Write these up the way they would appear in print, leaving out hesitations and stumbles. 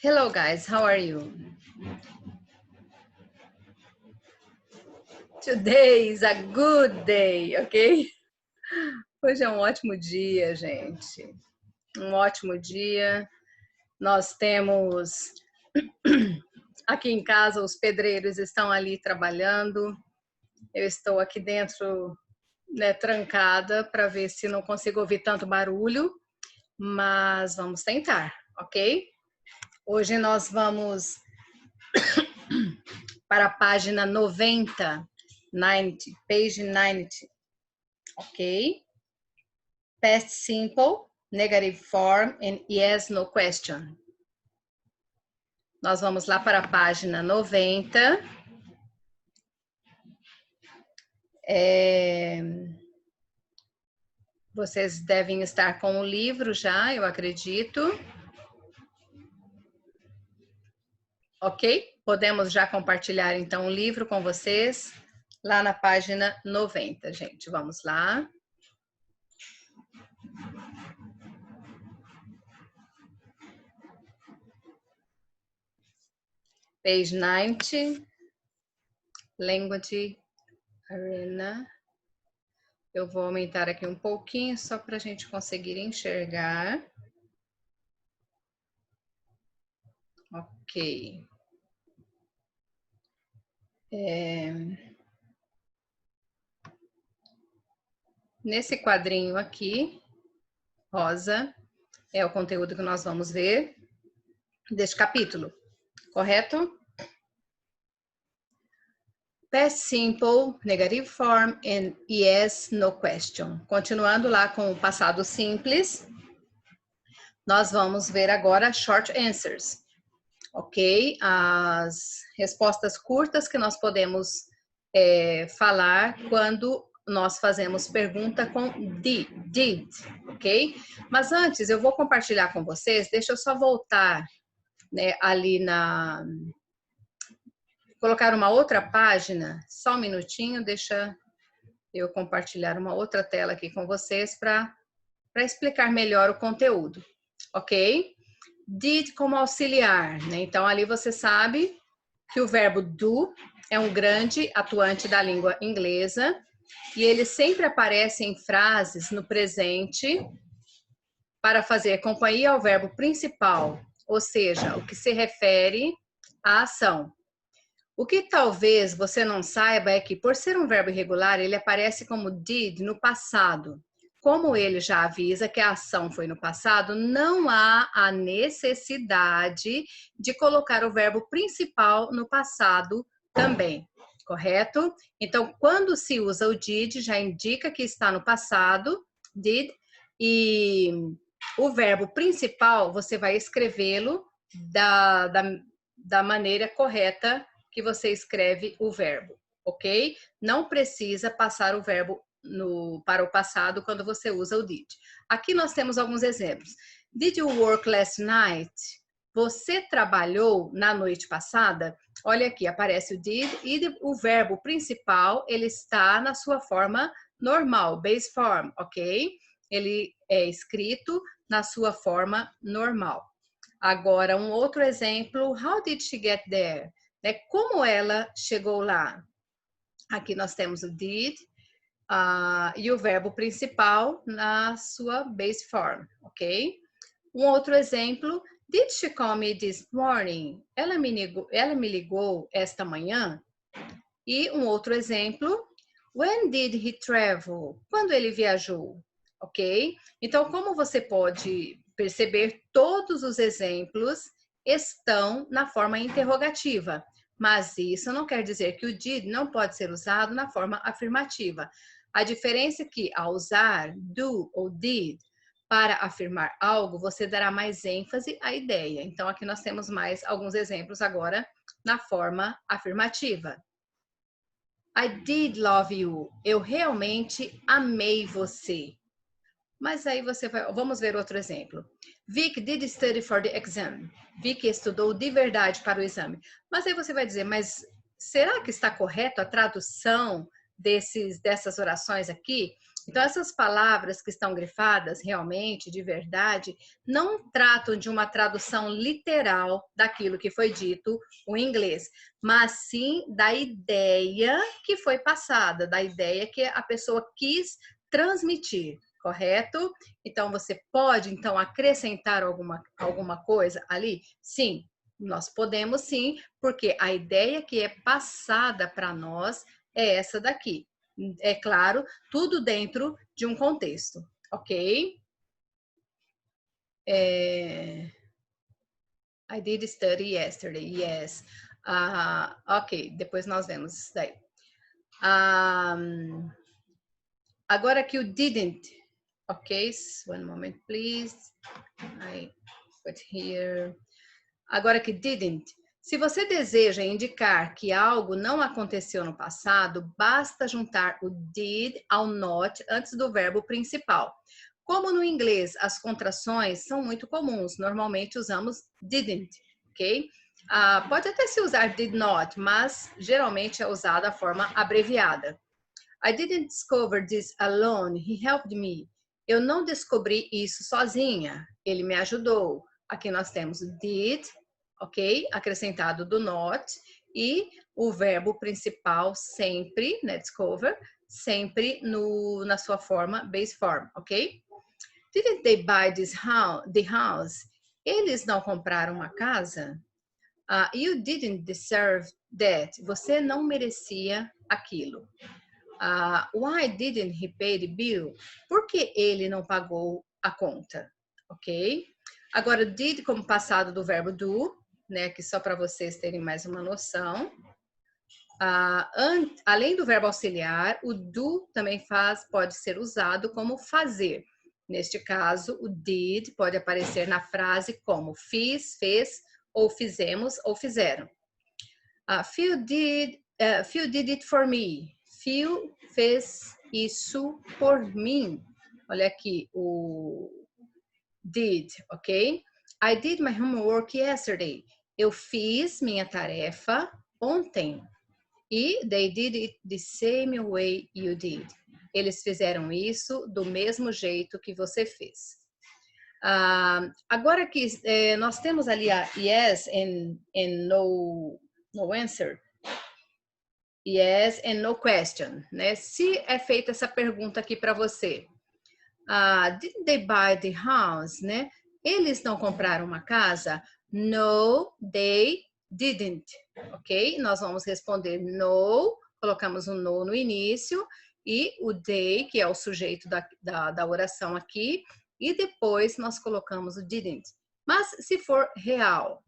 Hello guys, how are you? Today is a good day, ok? Hoje é um ótimo dia, gente. Um ótimo dia. Nós temos aqui em casa, os pedreiros estão ali trabalhando. Eu estou aqui dentro, né, trancada, para ver se não consigo ouvir tanto barulho, mas vamos tentar, ok? Hoje nós vamos para a página 90, page 90, ok? Past simple, negative form and yes, no question. Nós vamos lá para a página 90. Vocês devem estar com o livro já, eu acredito. Ok? Podemos já compartilhar então o livro com vocês lá na página 90, gente. Vamos lá. Page 90, Language Arena. Eu vou aumentar aqui um pouquinho só para a gente conseguir enxergar. Ok. Nesse quadrinho aqui, rosa, é o conteúdo que nós vamos ver deste capítulo, correto? Past simple, negative form and yes, no question. Continuando lá com o passado simples, nós vamos ver agora short answers, ok? As respostas curtas que nós podemos falar quando nós fazemos pergunta com did, ok? Mas antes, eu vou compartilhar com vocês, deixa eu só voltar, né, ali colocar uma outra página, só um minutinho, deixa eu compartilhar uma outra tela aqui com vocês para explicar melhor o conteúdo, ok? Did como auxiliar, né? Então ali você sabe que o verbo do é um grande atuante da língua inglesa e ele sempre aparece em frases no presente para fazer companhia ao verbo principal, ou seja, o que se refere à ação. O que talvez você não saiba é que, por ser um verbo irregular, ele aparece como did no passado. Como ele já avisa que a ação foi no passado, não há a necessidade de colocar o verbo principal no passado também, correto? Então, quando se usa o did, já indica que está no passado, did, e o verbo principal, você vai escrevê-lo da maneira correta que você escreve o verbo, ok? Não precisa passar o verbo para o passado quando você usa o did. Aqui nós temos alguns exemplos. Did you work last night? Você trabalhou na noite passada? Olha aqui, aparece o did e o verbo principal, ele está na sua forma normal, base form, ok? Ele é escrito na sua forma normal. Agora, um outro exemplo, how did she get there? Como ela chegou lá? Aqui nós temos o did e o verbo principal na sua base form, ok? Um outro exemplo, did she call me this morning? Ela me ligou esta manhã? E um outro exemplo, when did he travel? Quando ele viajou? Ok? Então, como você pode perceber, todos os exemplos estão na forma interrogativa. Mas isso não quer dizer que o did não pode ser usado na forma afirmativa. A diferença é que, ao usar do ou did para afirmar algo, você dará mais ênfase à ideia. Então, aqui nós temos mais alguns exemplos agora na forma afirmativa. I did love you. Eu realmente amei você. Mas aí você vai... Vamos ver outro exemplo. Vic did study for the exam. Vic estudou de verdade para o exame. Mas aí você vai dizer, mas será que está correto a tradução dessas orações aqui? Então, essas palavras que estão grifadas, realmente, de verdade, não tratam de uma tradução literal daquilo que foi dito em inglês, mas sim da ideia que foi passada, da ideia que a pessoa quis transmitir, correto? Então, você pode, então, acrescentar alguma coisa ali? Sim, nós podemos sim, porque a ideia que é passada para nós é essa daqui. É claro, tudo dentro de um contexto, ok? I did study yesterday, yes. Ok, depois nós vemos isso daí. Agora que o didn't, ok? One moment, please. I put here. Agora que didn't. Se você deseja indicar que algo não aconteceu no passado, basta juntar o did ao not antes do verbo principal. Como no inglês as contrações são muito comuns, normalmente usamos didn't, ok? Pode até se usar did not, mas geralmente é usada a forma abreviada. I didn't discover this alone, he helped me. Eu não descobri isso sozinha, ele me ajudou. Aqui nós temos did, ok? Acrescentado do not e o verbo principal sempre, né? Discover, sempre na sua forma base form, ok? Didn't they buy the house? Eles não compraram uma casa? You didn't deserve that. Você não merecia aquilo. Why didn't he pay the bill? Por que ele não pagou a conta? Ok? Agora, did como passado do verbo do, né? Que só para vocês terem mais uma noção. Além do verbo auxiliar, o do também pode ser usado como fazer. Neste caso, o did pode aparecer na frase como fiz, fez, ou fizemos, ou fizeram. Phil did it for me. Phil fez isso por mim. Olha aqui o did, ok? I did my homework yesterday. Eu fiz minha tarefa ontem. E they did it the same way you did. Eles fizeram isso do mesmo jeito que você fez. Agora que nós temos ali a yes and no answer. Yes and no question, né? Se é feita essa pergunta aqui para você, did they buy the house, né? Eles não compraram uma casa? No, they didn't, ok? Nós vamos responder no, colocamos um no no início e o they, que é o sujeito da oração aqui, e depois nós colocamos o didn't. Mas se for real,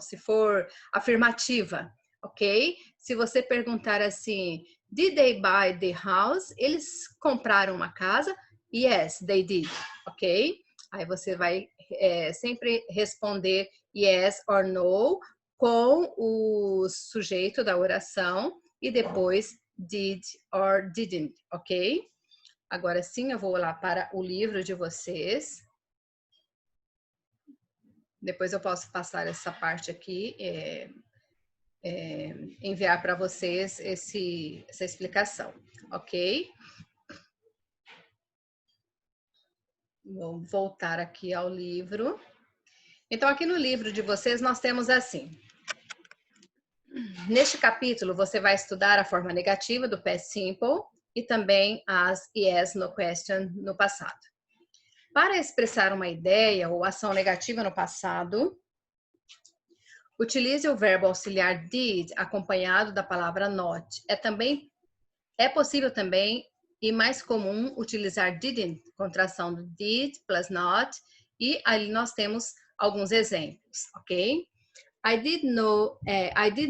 se for afirmativa, ok? Se você perguntar assim, did they buy the house? Eles compraram uma casa? Yes, they did, ok? Aí você vai sempre responder yes or no com o sujeito da oração e depois did or didn't, ok? Agora sim, eu vou lá para o livro de vocês. Depois eu posso passar essa parte aqui, enviar para vocês essa explicação, ok? Vou voltar aqui ao livro. Então, aqui no livro de vocês, nós temos assim. Neste capítulo, você vai estudar a forma negativa do past simple e também as yes, no question no passado. Para expressar uma ideia ou ação negativa no passado, utilize o verbo auxiliar did acompanhado da palavra not. É possível também e mais comum utilizar didn't, contração do did plus not, e ali nós temos alguns exemplos, ok? I did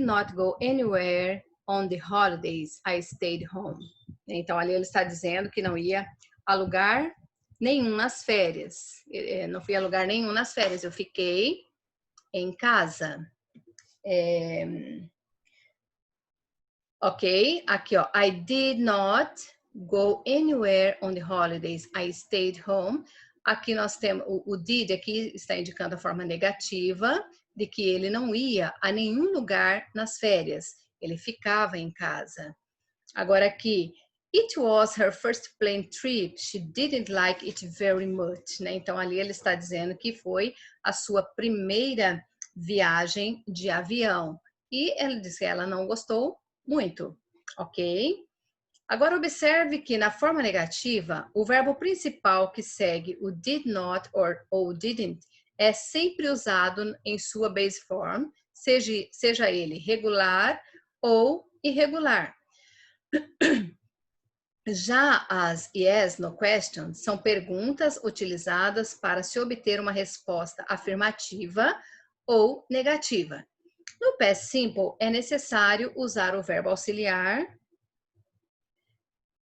not go anywhere on the holidays. I stayed home. Então, ali ele está dizendo que não ia a lugar nenhum nas férias. Não fui a lugar nenhum nas férias. Eu fiquei em casa. Ok? Aqui, ó. I did not go anywhere on the holidays. I stayed home. Aqui nós temos o did aqui está indicando a forma negativa de que ele não ia a nenhum lugar nas férias. Ele ficava em casa. Agora aqui, It was her first plane trip. She didn't like it very much, né? Então, ali ele está dizendo que foi a sua primeira viagem de avião. E ela disse que ela não gostou muito, ok? Agora, observe que na forma negativa, o verbo principal que segue o did not ou didn't é sempre usado em sua base form, seja ele regular ou irregular. Já as yes, no questions são perguntas utilizadas para se obter uma resposta afirmativa ou negativa. No past simple, é necessário usar o verbo auxiliar.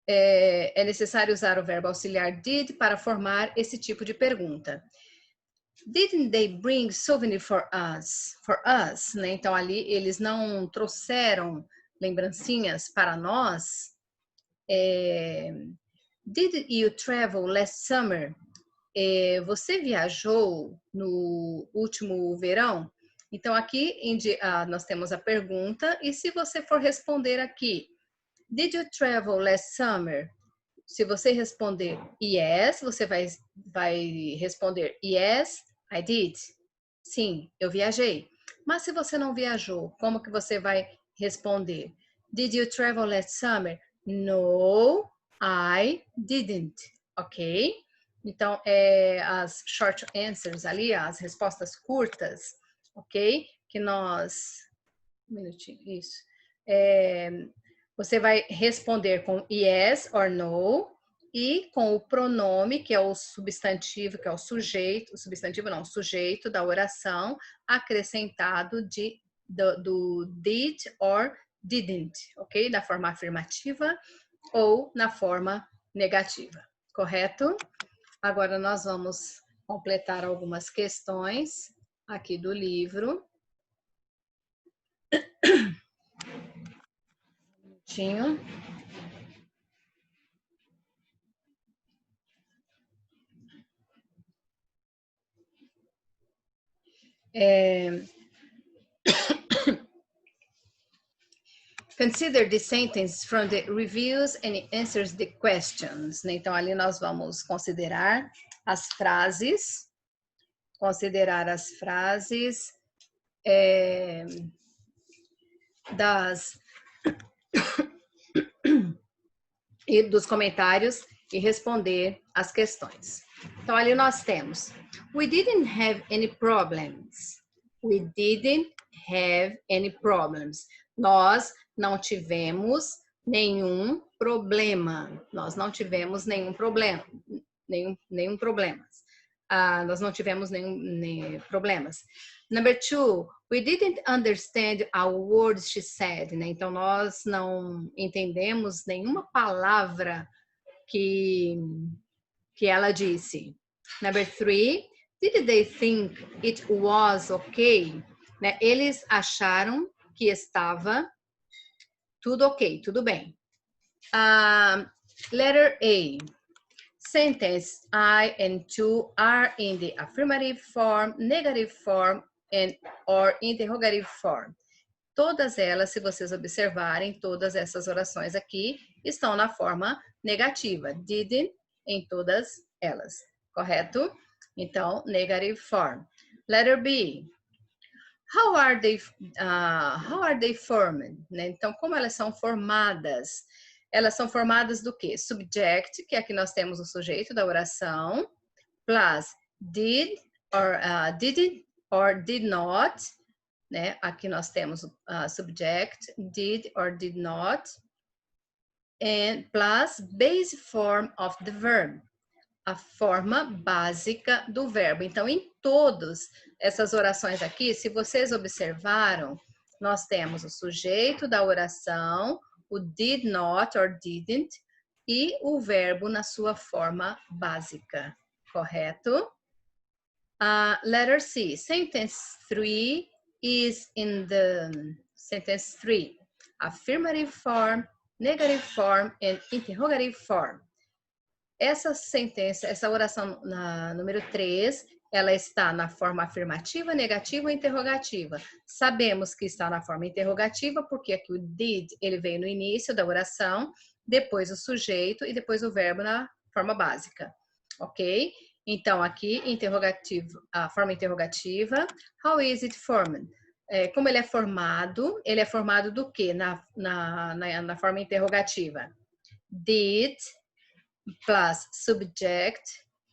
É necessário usar o verbo auxiliar did para formar esse tipo de pergunta. Didn't they bring souvenir for us? For us, né? Então, ali, eles não trouxeram lembrancinhas para nós. Did you travel last summer? Você viajou no último verão? Então, aqui nós temos a pergunta, e se você for responder aqui, did you travel last summer? Se você responder yes, você vai responder yes, I did. Sim, eu viajei. Mas se você não viajou, como que você vai responder? Did you travel last summer? No, I didn't. Ok? Então, as short answers ali, as respostas curtas, ok? Que nós... Um minutinho, isso. Você vai responder com yes or no e com o pronome, que é o substantivo, que é o sujeito, o substantivo não, o sujeito da oração, acrescentado do did or didn't, ok? Da forma afirmativa ou na forma negativa, correto? Agora nós vamos completar algumas questões aqui do livro. Consider the sentence from the reviews and it answers the questions. Então, ali nós vamos considerar as frases, e dos comentários e responder as questões. Então, ali nós temos: we didn't have any problems. We didn't have any problems. Nós não tivemos nenhum problema. Nós não tivemos nenhum problema. Nenhum problemas. Nós não tivemos nenhum problemas. Number two, we didn't understand a word she said, né? Então, nós não entendemos nenhuma palavra que ela disse. Number three, did they think it was okay? Né? Eles acharam que estava tudo ok, tudo bem. Letter A. Sentence I and to are in the affirmative form, negative form, or interrogative form. Todas elas, se vocês observarem, todas essas orações aqui estão na forma negativa. Didn't em todas elas, correto? Então, negative form. Letter B. How are they formed? Né? Então, como elas são formadas? Elas são formadas do quê? Subject, que aqui nós temos o sujeito da oração, plus did, or didn't, or did not, né? Aqui nós temos subject, did or did not, and plus base form of the verb, a forma básica do verbo. Então, em todas essas orações aqui, se vocês observaram, nós temos o sujeito da oração, o did not or didn't e o verbo na sua forma básica, correto? Letter C, sentence 3 is in the sentence 3, affirmative form, negative form and interrogative form. Essa sentença, essa oração número 3, ela está na forma afirmativa, negativa e interrogativa. Sabemos que está na forma interrogativa porque aqui o did, ele veio no início da oração, depois o sujeito e depois o verbo na forma básica, ok? Então, aqui, interrogativo, a forma interrogativa. How is it formed? Como ele é formado do quê na forma interrogativa? Did plus subject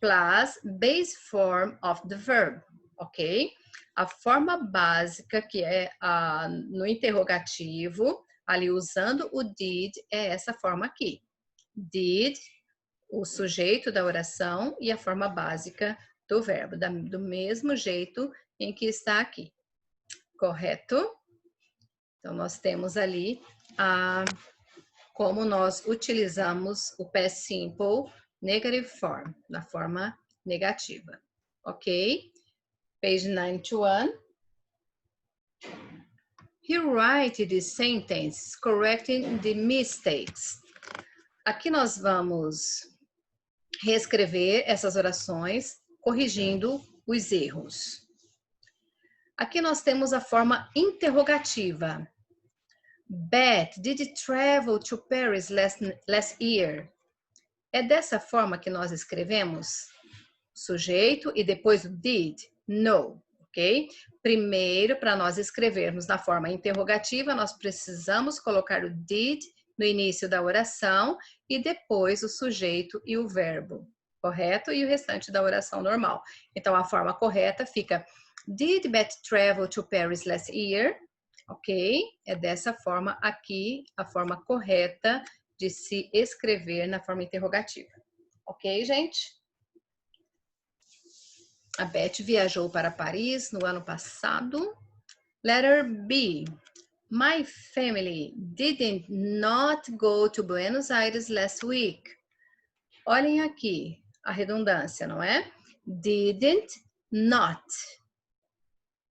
plus base form of the verb, ok? A forma básica, que é no interrogativo, ali usando o did, é essa forma aqui. Did, o sujeito da oração e a forma básica do verbo, do mesmo jeito em que está aqui. Correto? Então, nós temos ali como nós utilizamos o past simple negative form, na forma negativa. Ok? Page 91. He writes the sentence correcting the mistakes. Aqui nós vamos reescrever essas orações, corrigindo os erros. Aqui nós temos a forma interrogativa. Beth, did you travel to Paris last year? É dessa forma que nós escrevemos? Sujeito e depois o did? No, ok? Primeiro, para nós escrevermos na forma interrogativa, nós precisamos colocar o did no início da oração e depois o sujeito e o verbo, correto? E o restante da oração normal. Então, a forma correta fica: Did Beth travel to Paris last year? Ok? É dessa forma aqui, a forma correta de se escrever na forma interrogativa. Ok, gente? A Beth viajou para Paris no ano passado. Letter B. My family didn't not go to Buenos Aires last week. Olhem aqui a redundância, não é? Didn't not.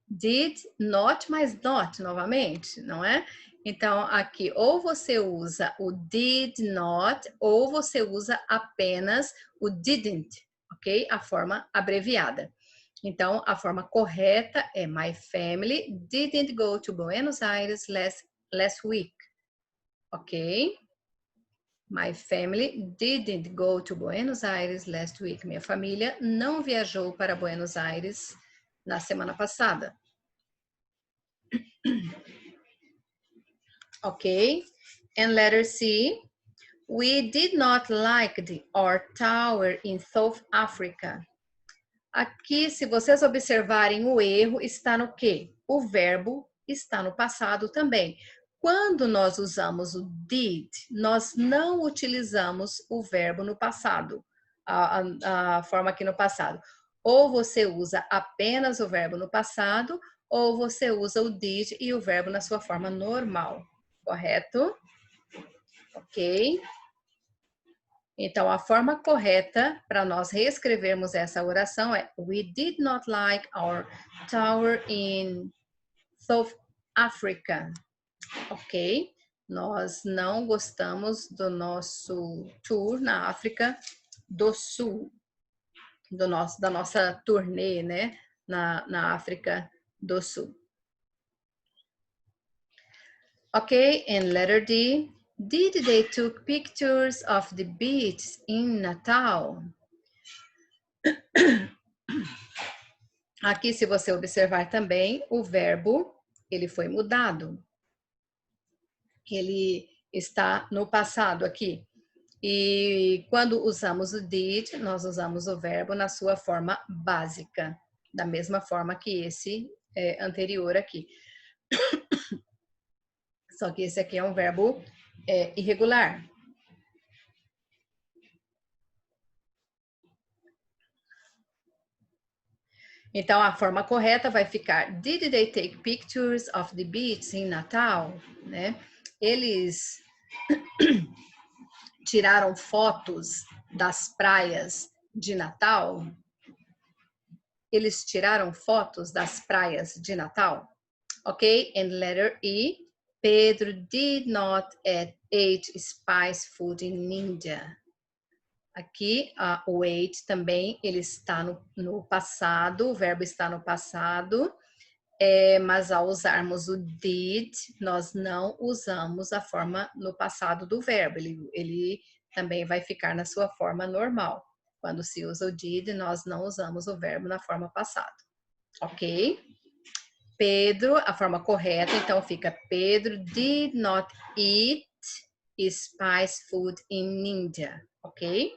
Did not mais not novamente, não é? Então, aqui ou você usa o did not ou você usa apenas o didn't, ok? A forma abreviada. Então, a forma correta é My family didn't go to Buenos Aires last week, ok? My family didn't go to Buenos Aires last week. Minha família não viajou para Buenos Aires na semana passada. Ok? And letter C. We did not like our tower in South Africa. Aqui, se vocês observarem o erro, está no quê? O verbo está no passado também. Quando nós usamos o did, nós não utilizamos o verbo no passado, a forma aqui no passado. Ou você usa apenas o verbo no passado, ou você usa o did e o verbo na sua forma normal, correto? Ok? Então, a forma correta para nós reescrevermos essa oração é We did not like our tower in South Africa. Ok? Nós não gostamos do nosso tour na África do Sul. Da nossa turnê, né? Na África do Sul. Ok? And letter D. Did they took pictures of the beach in Natal? Aqui, se você observar também, o verbo, ele foi mudado. Ele está no passado aqui. E quando usamos o did, nós usamos o verbo na sua forma básica, da mesma forma que esse anterior aqui. Só que esse aqui é um verbo irregular. Então, a forma correta vai ficar Did they take pictures of the beach in Natal? Né? Eles tiraram fotos das praias de Natal? Eles tiraram fotos das praias de Natal? Ok? And letter E. Pedro did not eat spice food in India. Aqui, o ate também, ele está no passado, o verbo está no passado. Mas ao usarmos o did, nós não usamos a forma no passado do verbo. Ele também vai ficar na sua forma normal. Quando se usa o did, nós não usamos o verbo na forma passado. Ok? Pedro, a forma correta, então fica Pedro did not eat spice food in India. Ok?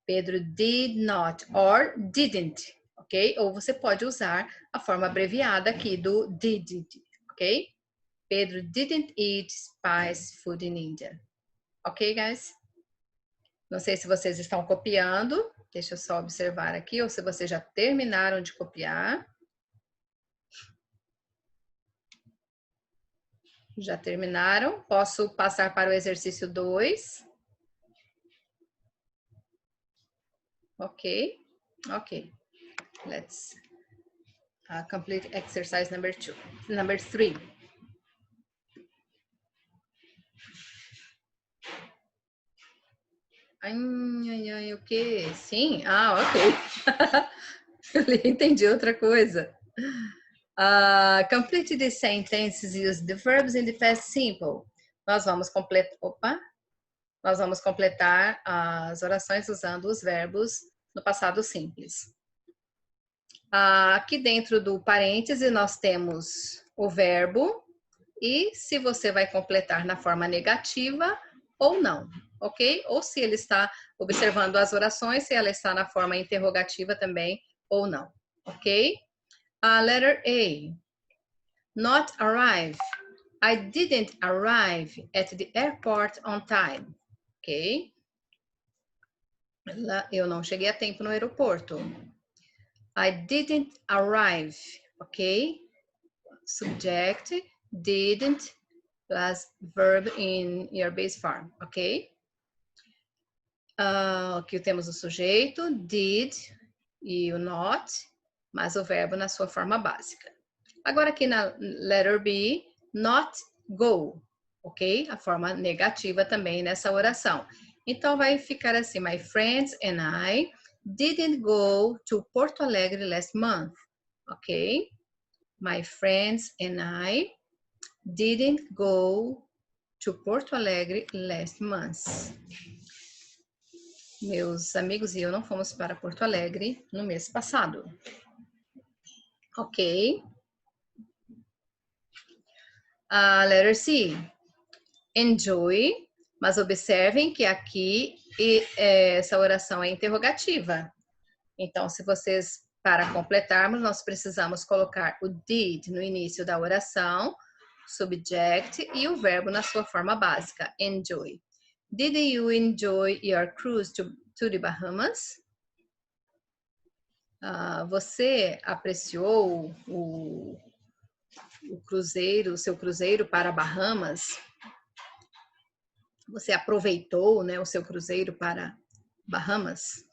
Pedro did not or didn't, ok? Ou você pode usar a forma abreviada aqui do didn't, ok? Pedro didn't eat spice food in India. Ok, guys? Não sei se vocês estão copiando. Deixa eu só observar aqui, ou se vocês já terminaram de copiar. Já terminaram? Posso passar para o exercício 2? Ok, ok. Let's complete exercise number 3. Ai, o quê? Sim? Ah, ok. Eu entendi outra coisa. Complete the sentences, use the verbs in the past simple. Nós vamos completar as orações usando os verbos no passado simples. Aqui dentro do parêntese nós temos o verbo e se você vai completar na forma negativa ou não, ok? Ou se ele está observando as orações, se ela está na forma interrogativa também ou não, ok? Letter A. Not arrive. I didn't arrive at the airport on time, ok? Eu não cheguei a tempo no aeroporto. I didn't arrive, ok? Subject, didn't, plus verb in your base form, ok? Aqui temos o sujeito, did, e o not, mas o verbo na sua forma básica. Agora aqui na letter B, not go, ok? A forma negativa também nessa oração. Então vai ficar assim, my friends and I didn't go to Porto Alegre last month, ok? My friends and I didn't go to Porto Alegre last month. Meus amigos e eu não fomos para Porto Alegre no mês passado. Ok. Letter C. Enjoy. Mas observem que aqui essa oração é interrogativa. Então, se vocês, para completarmos, nós precisamos colocar o did no início da oração, subject e o verbo na sua forma básica, enjoy. Did you enjoy your cruise to the Bahamas? Você apreciou o cruzeiro, o seu cruzeiro para Bahamas? Você aproveitou, né, o seu cruzeiro para Bahamas?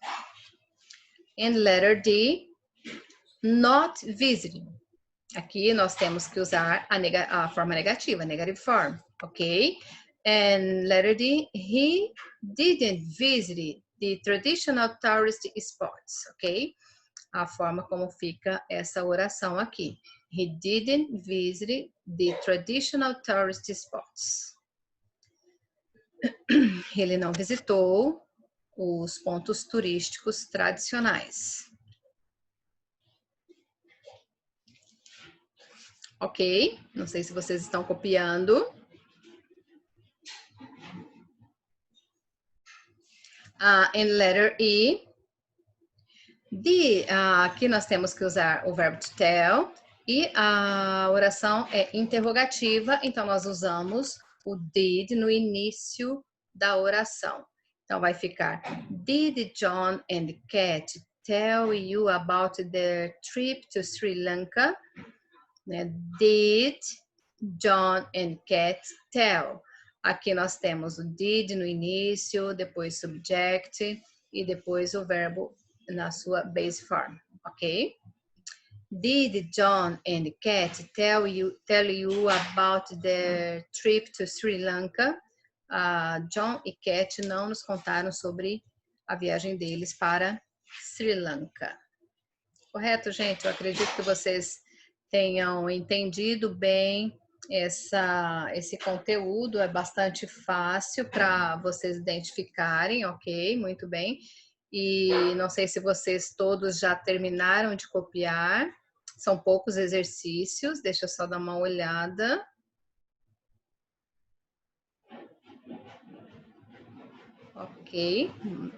And letter D, not visiting. Aqui nós temos que usar a forma negativa, negative form, ok? And letter D, he didn't visit the traditional tourist spots, ok? A forma como fica essa oração aqui. He didn't visit the traditional tourist spots. Ele não visitou os pontos turísticos tradicionais. Ok? Não sei se vocês estão copiando. In letter E, aqui nós temos que usar o verbo to tell e a oração é interrogativa, então nós usamos o did no início da oração. Então vai ficar, did John and Kat tell you about their trip to Sri Lanka? Did John and Kat tell? Aqui nós temos o did no início, depois subject e depois o verbo na sua base form, ok? Did John and Kat tell you about their trip to Sri Lanka? John e Kat não nos contaram sobre a viagem deles para Sri Lanka. Correto, gente? Eu acredito que vocês tenham entendido bem esse conteúdo. É bastante fácil para vocês identificarem, ok? Muito bem. E não sei se vocês todos já terminaram de copiar. São poucos exercícios, deixa eu só dar uma olhada.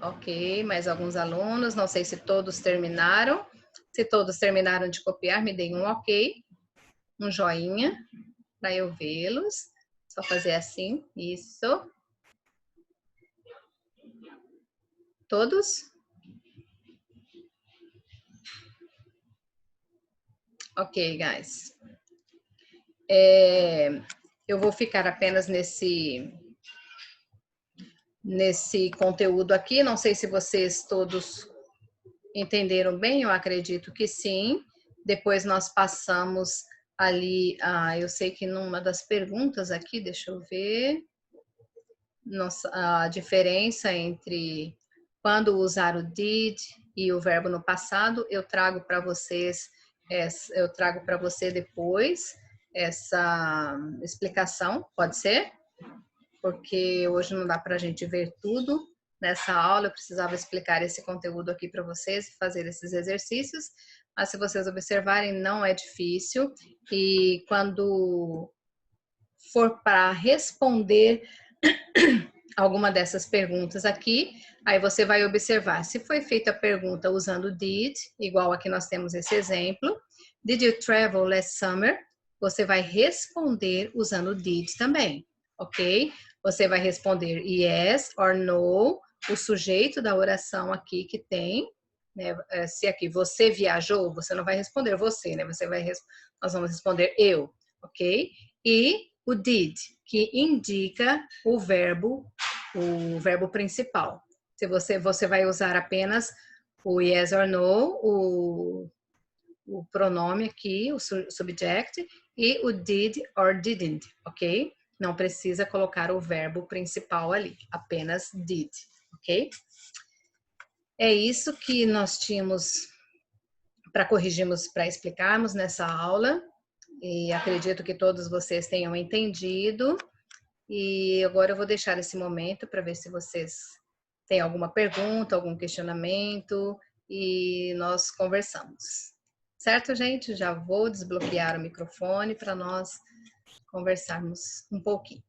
Ok, mais alguns alunos, não sei se todos terminaram. Se todos terminaram de copiar, me deem um ok, um joinha, para eu vê-los. Só fazer assim, isso. Todos? Ok, guys. Eu vou ficar apenas nesse conteúdo aqui. Não sei se vocês todos entenderam bem, eu acredito que sim. Depois nós passamos ali, eu sei que numa das perguntas aqui, deixa eu ver, a diferença entre quando usar o did e o verbo no passado, eu trago para vocês, eu trago para você depois essa explicação, pode ser? Porque hoje não dá para a gente ver tudo nessa aula, eu precisava explicar esse conteúdo aqui para vocês e fazer esses exercícios, mas se vocês observarem, não é difícil, e quando for para responder alguma dessas perguntas aqui, aí você vai observar se foi feita a pergunta usando did, igual aqui nós temos esse exemplo, did you travel last summer? Você vai responder usando did também, ok? Você vai responder yes or no, o sujeito da oração aqui que tem, né? Se aqui você viajou, você não vai responder você, né? Nós vamos responder eu, ok? E o did, que indica o verbo principal. Se você vai usar apenas o yes or no, o pronome aqui, o subject, e o did or didn't, ok? Não precisa colocar o verbo principal ali, apenas did, ok? É isso que nós tínhamos para explicarmos nessa aula, e acredito que todos vocês tenham entendido. E agora eu vou deixar esse momento para ver se vocês têm alguma pergunta, algum questionamento, e nós conversamos. Certo, gente? Já vou desbloquear o microfone para nós conversarmos um pouquinho.